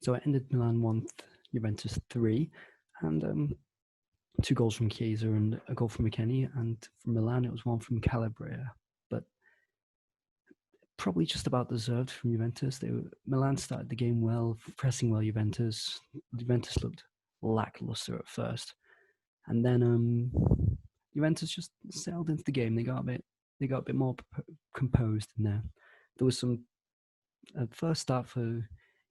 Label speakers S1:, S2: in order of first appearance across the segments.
S1: So it ended Milan 1, Juventus 3, and 2 goals from Chiesa and a goal from McKennie, and from Milan it was 1 from Calabria. But probably just about deserved from Juventus. Milan started the game well, pressing well Juventus. Juventus looked lackluster at first, and then Juventus just sailed into the game. They got a bit more composed in there. There was some first start for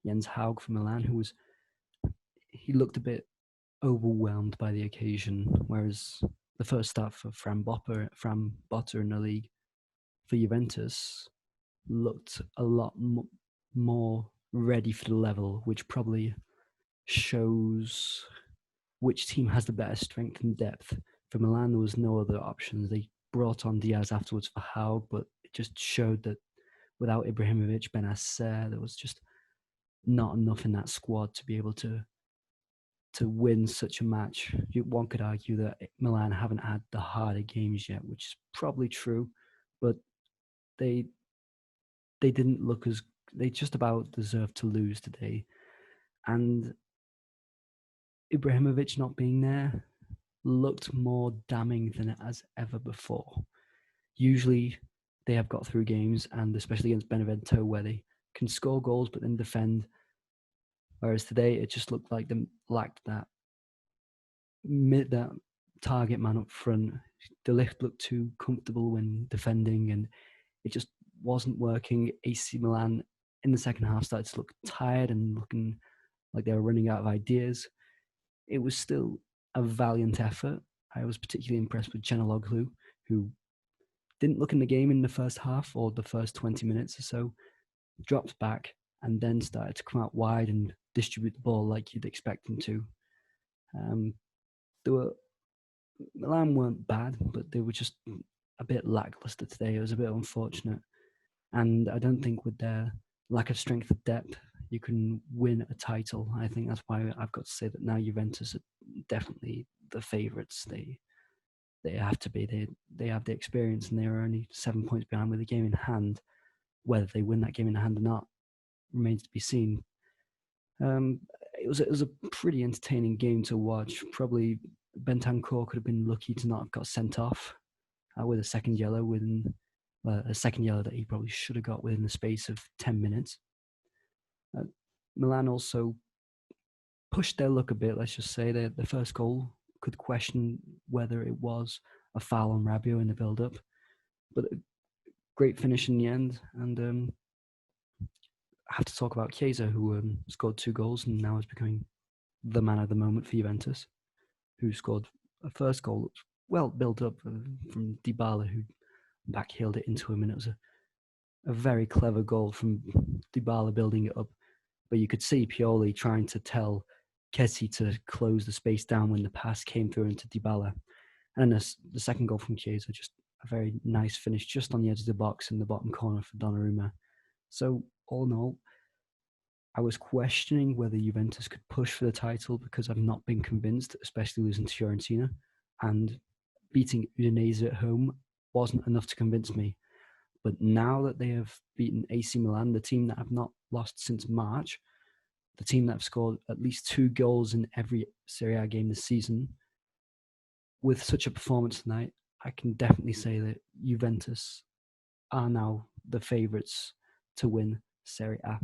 S1: Jens Haug for Milan, he looked a bit overwhelmed by the occasion, whereas the first start for Fran Botter in the league for Juventus looked a lot more ready for the level, which probably shows which team has the better strength and depth. For Milan, there was no other options. They brought on Diaz afterwards for Haug, but it just showed that without Ibrahimovic, Benacer, there was just not enough in that squad to be able to win such a match. One could argue that Milan haven't had the harder games yet, which is probably true, but they didn't look as they just about deserved to lose today. And Ibrahimovic not being there looked more damning than it has ever before. Usually they have got through games, and especially against Benevento, where they can score goals but then defend. Whereas today it just looked like them lacked that target man up front. De Ligt looked too comfortable when defending, and it just wasn't working. AC Milan in the second half started to look tired and looking like they were running out of ideas. It was still a valiant effort. I was particularly impressed with Canaloglu, who didn't look in the game in the first half or the first 20 minutes or so, dropped back, and then started to come out wide and distribute the ball like you'd expect him to. Milan weren't bad, but they were just a bit lackluster today. It was a bit unfortunate. And I don't think with their lack of strength of depth, you can win a title. I think that's why I've got to say that now Juventus are definitely the favourites. They have to be. They have the experience, and they are only 7 points behind with the game in hand. Whether they win that game in hand or not remains to be seen. It was a pretty entertaining game to watch. Probably Bentancur could have been lucky to not have got sent off with a second yellow a second yellow that he probably should have got within the space of 10 minutes. Milan also pushed their luck a bit, let's just say. The first goal could question whether it was a foul on Rabiot in the build-up, but a great finish in the end. And I have to talk about Chiesa, who scored 2 goals and now is becoming the man of the moment for Juventus, who scored a first goal well built up from Dybala, who backheeled it into him, and it was a very clever goal from Dybala building it up. But you could see Pioli trying to tell Kessie to close the space down when the pass came through into Dybala. And then the second goal from Chiesa, just a very nice finish just on the edge of the box in the bottom corner for Donnarumma. So all in all, I was questioning whether Juventus could push for the title because I've not been convinced, especially losing to Fiorentina, and beating Udinese at home wasn't enough to convince me. But now that they have beaten AC Milan, the team that have not lost since March, the team that have scored at least 2 goals in every Serie A game this season, with such a performance tonight, I can definitely say that Juventus are now the favourites to win Serie A.